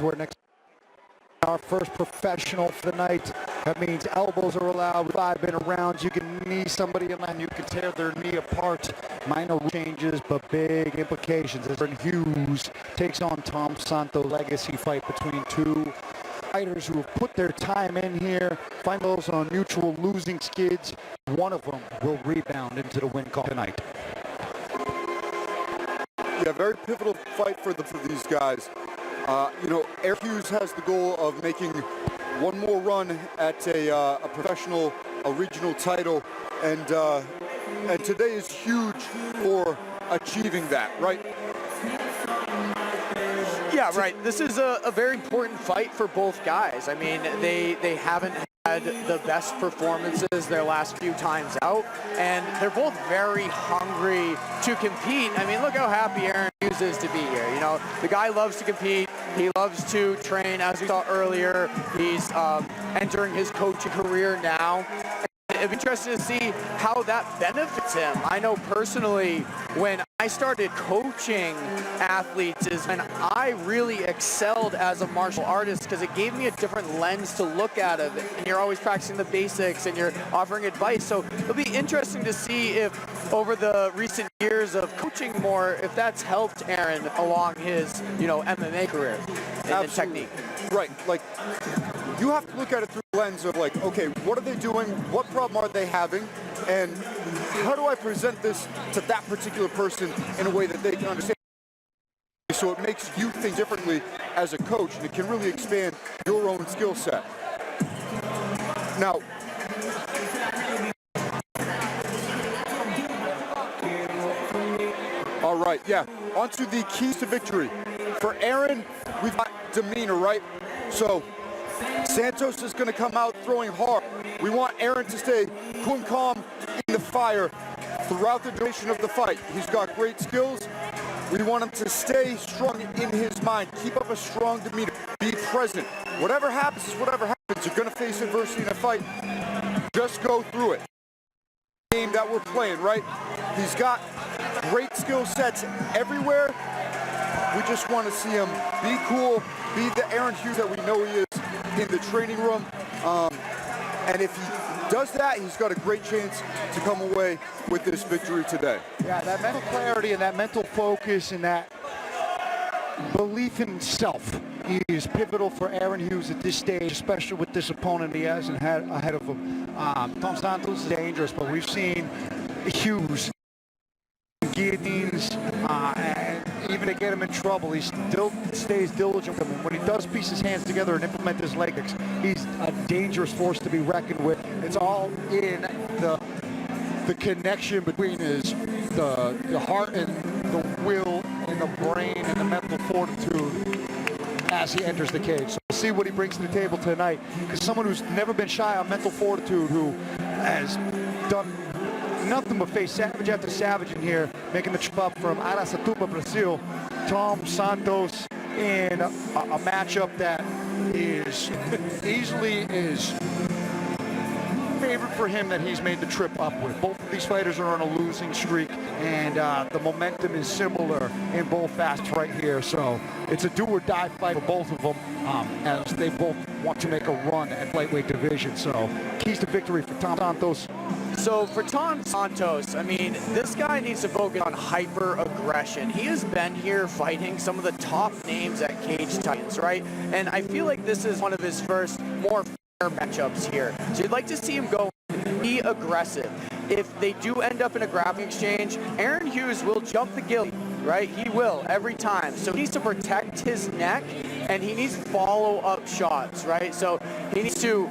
where next our first professional for the night. That means elbows are allowed. 5-minute rounds. You can knee somebody and you can tear their knee apart. Minor changes, but big implications. As Hughes takes on Tom Santos, legacy fight between two fighters who have put their time in here. Find those on mutual losing skids. One of them will rebound into the win call tonight. Yeah, very pivotal fight for these guys. You know, Hughes has the goal of making one more run at a professional, a regional title, and today is huge for achieving that, right? Yeah, right. This is a very important fight for both guys. I mean, they haven't had the best performances their last few times out, and they're both very hungry to compete. I mean, look how happy Aaron Hughes is to be here. You know, the guy loves to compete. He loves to train, as we saw earlier. He's entering his coaching career now. It'd be interesting to see how that benefits him. I know personally, when I started coaching athletes is when I really excelled as a martial artist, because it gave me a different lens to look at it. And you're always practicing the basics and you're offering advice. So it'll be interesting to see if over the recent years of coaching more, if that's helped Aaron along his, you know, MMA career and technique. Right, like you have to look at it through the lens of like, okay, what are they doing? What problem are they having? And how do I present this to that particular person in a way that they can understand? So it makes you think differently as a coach, and it can really expand your own skill set. Now, all right, yeah, on to the keys to victory. For Aaron, we've got demeanor, right? So Santos is going to come out throwing hard. We want Aaron to stay cool and calm in the fire throughout the duration of the fight. He's got great skills. We want him to stay strong in his mind, keep up a strong demeanor, be present. Whatever happens is whatever happens. You're going to face adversity in a fight. Just go through it. Game that we're playing, right? He's got great skill sets everywhere. We just want to see him be cool, be the Aaron Hughes that we know he is in the training room. And if he does that, he's got a great chance to come away with this victory today. Yeah, that mental clarity and that mental focus and that belief in himself is pivotal for Aaron Hughes at this stage, especially with this opponent he has and had ahead of him. Tom Santos is dangerous, but we've seen Hughes guillotines, and even to get him in trouble, he still stays diligent. When he does piece his hands together and implement his leg kicks, he's a dangerous force to be reckoned with. It's all in the connection between the heart and the will and the brain and the mental fortitude as he enters the cage. So we'll see what he brings to the table tonight, because someone who's never been shy on mental fortitude, who has done nothing but face savage after savage in here, making the trip up from Aracatuba, Brazil. Tom Santos in a matchup that is easily favorite for him that he's made the trip up with. Both of these fighters are on a losing streak, and the momentum is similar in both facets right here. So it's a do-or-die fight for both of them, as they both want to make a run at lightweight division. So keys to victory for Tom Santos. So for Tom Santos, I mean, this guy needs to focus on hyper-aggression. He has been here fighting some of the top names at Cage Titans, right? And I feel like this is one of his first more fair matchups here. So you'd like to see him go be aggressive. If they do end up in a grappling exchange, Aaron Hughes will jump the guillotine, right? He will every time. So he needs to protect his neck, and he needs follow-up shots, right? So he needs to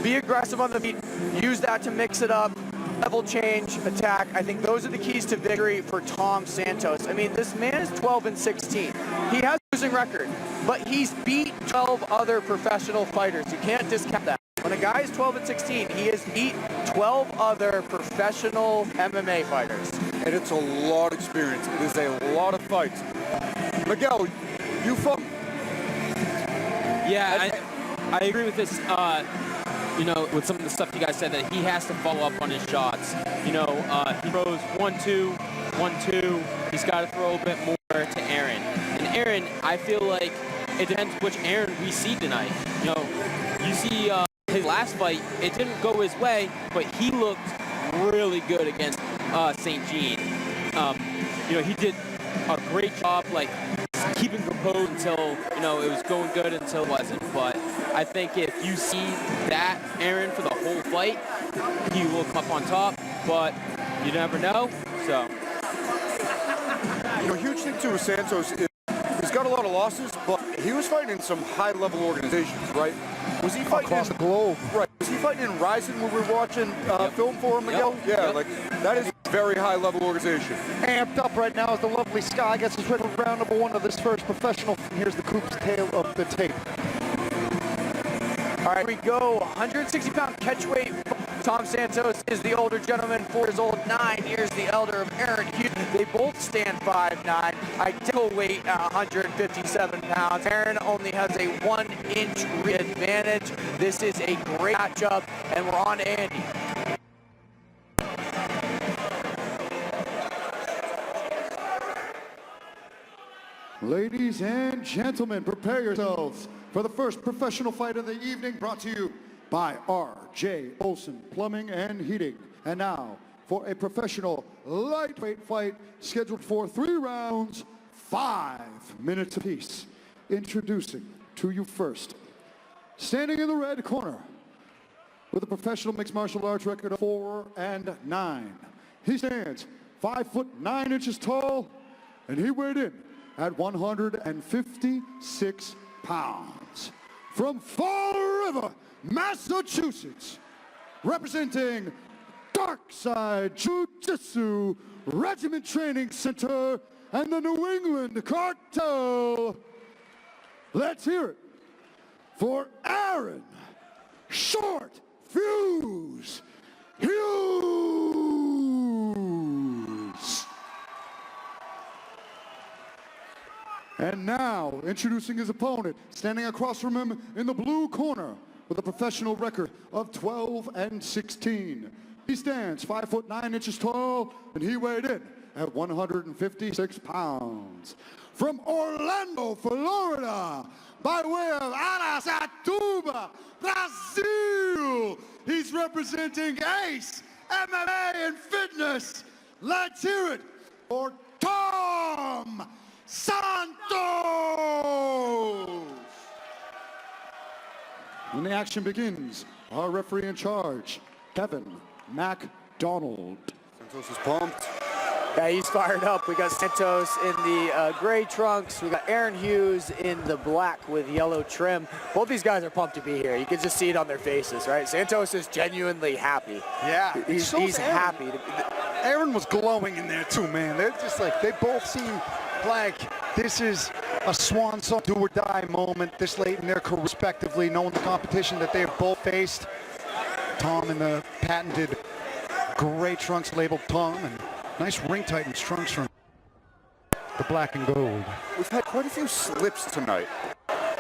be aggressive on the feet, use that to mix it up, level change, attack. I think those are the keys to victory for Tom Santos. I mean, this man is 12-16. He has a losing record, but he's beat 12 other professional fighters. You can't discount that. When a guy is 12-16, he has beat 12 other professional MMA fighters. And it's a lot of experience. It is a lot of fights. Miguel, you fought. Yeah, I agree with this. You know, with some of the stuff you guys said, that he has to follow up on his shots. You know, he throws 1-2, 1-2. He's got to throw a bit more to Aaron. And Aaron, I feel like it depends which Aaron we see tonight. You know, you see his last fight, it didn't go his way, but he looked really good against St. Jean. You know, he did a great job, like, keeping composed until, you know, it was going good until it wasn't. But I think if you see that Aaron for the whole fight, he will come up on top, but you never know, so. You know, huge thing too with Santos is he's got a lot of losses, but he was fighting in some high-level organizations, right? Was he fighting across the globe? Right. Was he fighting in Ryzen when we were watching film for him, Miguel? Yep. Yeah, like that is a very high-level organization. Amped up right now as the lovely Sky gets us ready for round number 1 of this first professional. Here's the Coop's tail of the tape. All right, we go. 160-pound catchweight. Tom Santos is the older gentleman, 4 years old, 9 years the elder of Aaron Hughes. They both stand 5'9", identical weight at 157 pounds. Aaron only has a 1-inch advantage. This is a great matchup, and we're on to Andy. Ladies and gentlemen, prepare yourselves for the first professional fight of the evening, brought to you by R.J. Olson Plumbing and Heating. And now, for a professional lightweight fight scheduled for 3 rounds, 5 minutes apiece. Introducing to you first, standing in the red corner, with a professional mixed martial arts record of 4-9. He stands 5'9" tall, and he weighed in at 156 pounds. From Fall River, Massachusetts, representing Darkside Jiu-Jitsu Regiment Training Center and the New England Cartel. Let's hear it for Aaron Short Fuse Hughes. And now, introducing his opponent, standing across from him in the blue corner with a professional record of 12-16. He stands 5'9" tall, and he weighed in at 156 pounds. From Orlando, Florida, by way of Aracatuba, Brazil, he's representing Ace MMA and Fitness. Let's hear it for Tom Santos! When the action begins, our referee in charge, Kevin MacDonald. Santos is pumped. Yeah, he's fired up. We got Santos in the gray trunks. We got Aaron Hughes in the black with yellow trim. Both these guys are pumped to be here. You can just see it on their faces, right? Santos is genuinely happy. Yeah, he's happy. Aaron was glowing in there too, man. They're just like, they both seem like this is a swan song, do or die moment this late in their career, respectively, knowing the competition that they have both faced. Tom in the patented gray trunks labeled Tom, and nice ring tightened trunks from the black and gold. We've had quite a few slips tonight.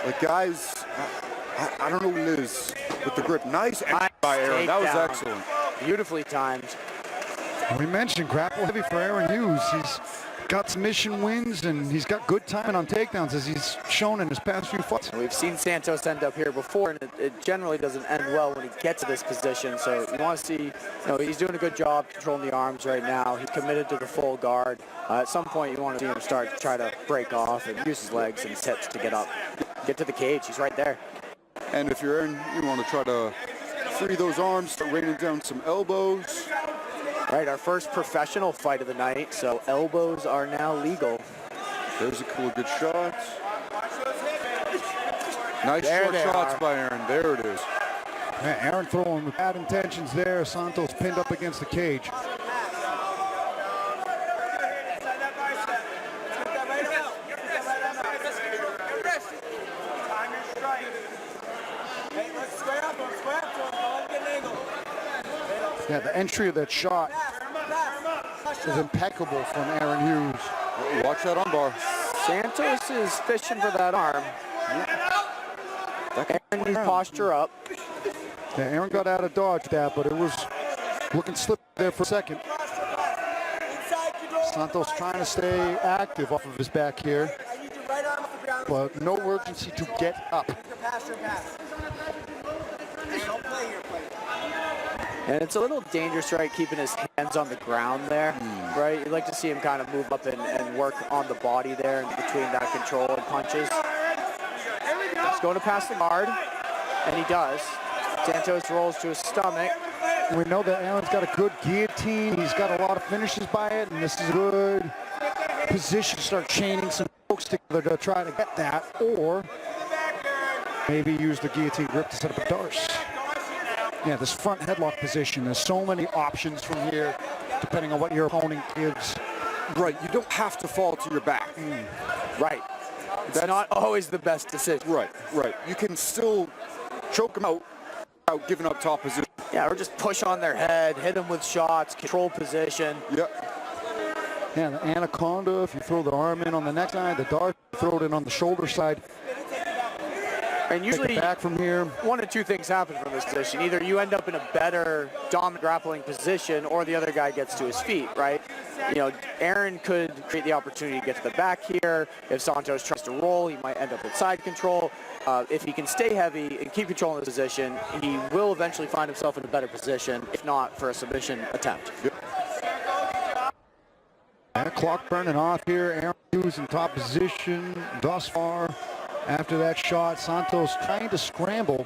Like, guys, I don't know what it is with the grip. Nice entry by Aaron. That was excellent. Beautifully timed. We mentioned grapple heavy for Aaron Hughes. He's got submission wins, and he's got good timing on takedowns, as he's shown in his past few fights. We've seen Santos end up here before, and it generally doesn't end well when he gets to this position. So you want to see, he's doing a good job controlling the arms right now. He's committed to the full guard. At some point, you want to see him start to try to break off and use his legs and his hips to get up, get to the cage. He's right there. And if you're Aaron, you want to try to free those arms, start raining down some elbows. Right, our first professional fight of the night, so elbows are now legal. There's a couple of good shots. Nice There short they shots are. by Aaron. There it is. Yeah, Aaron throwing with bad intentions there. Santos pinned up against the cage. Yeah, the entry of that shot is impeccable from Aaron Hughes. Watch that armbar. Santos is fishing for that arm. Aaron needs posture up. Yeah, Aaron got out of dodge that, but it was looking slippery there for a second. Santos trying to stay active off of his back here. but no urgency to get up. And it's a little dangerous, right, keeping his hands on the ground there, right? You'd like to see him kind of move up and work on the body there in between that control and punches. He's going to pass the guard, and he does. Santos rolls to his stomach. We know that Aaron's got a good guillotine. He's got a lot of finishes by it, and this is a good position to start chaining some folks together to try to get that, or maybe use the guillotine grip to set up a darce. Yeah, this front headlock position, there's so many options from here, depending on what your opponent gives. Right, you don't have to fall to your back. Right. That's not always the best decision. Right. You can still choke them out without giving up top position. Yeah, or just push on their head, hit them with shots, control position. Yep. Yeah, the anaconda, if you throw the arm in on the neck side, the dart, throw it in on the shoulder side. And usually, back from here. one of two things happen from this position. Either you end up in a better dominant grappling position, or the other guy gets to his feet, right? You know, Aaron could create the opportunity to get to the back here. If Santos tries to roll, he might end up with side control. If he can stay heavy and keep control of the position, he will eventually find himself in a better position, if not for a submission attempt. That clock burning off here. Aaron Hughes in top position thus far. After that shot, Santos trying to scramble.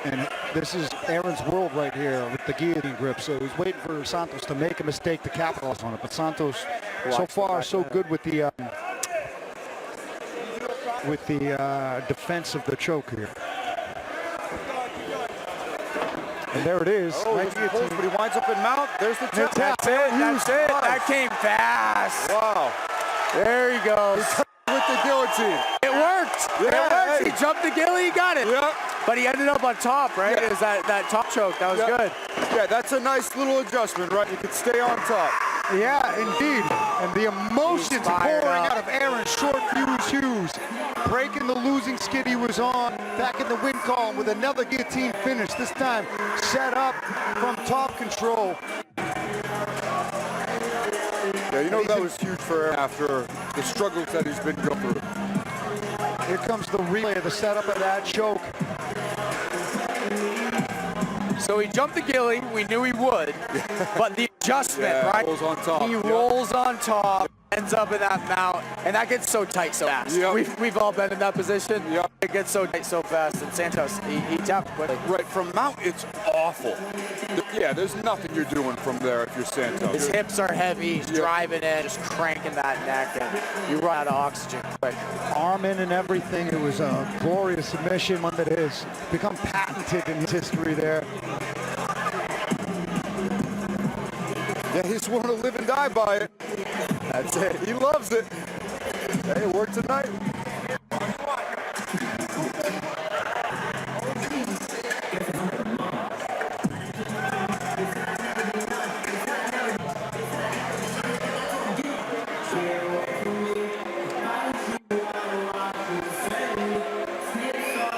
And this is Aaron's world right here with the guillotine grip. So he's waiting for Santos to make a mistake to capitalize on it. But Santos, so far, so good with the defense of the choke here. And there it is. Oh, Nice he's close, but he winds up in mount. There's the tip. That's it. That came fast. Wow. There he goes. With the guillotine. It worked. Yeah, He jumped the gilly, he got it. Yep. But he ended up on top, right? Yeah. It was that top choke. That was good. Yeah, that's a nice little adjustment, right? You can stay on top. Yeah, indeed. And the emotions He's fired pouring up. out of Aaron Short Fuse Hughes, breaking the losing skid he was on, back in the win column with another guillotine finish, this time set up from top control. Yeah, you know that was huge for Aaron after the struggles that he's been going through. Here comes the replay, the setup of that choke. So he jumped the gilly. We knew he would. But the adjustment, right? Rolls on top. He rolls on top, ends up in that mount, and that gets so tight so fast. Yep. We've all been in that position. Yep. It gets so tight so fast, and Santos, he tapped quickly. Right, from mount, it's awful. Yeah, there's nothing you're doing from there if you're Santos. His hips are heavy, he's driving in, just cranking that neck, and you run out of oxygen quick. Arm in and everything. It was a glorious submission, one that has become patented in his history there. Yeah, he's willing to live and die by it. That's it. He loves it. Hey, it worked tonight.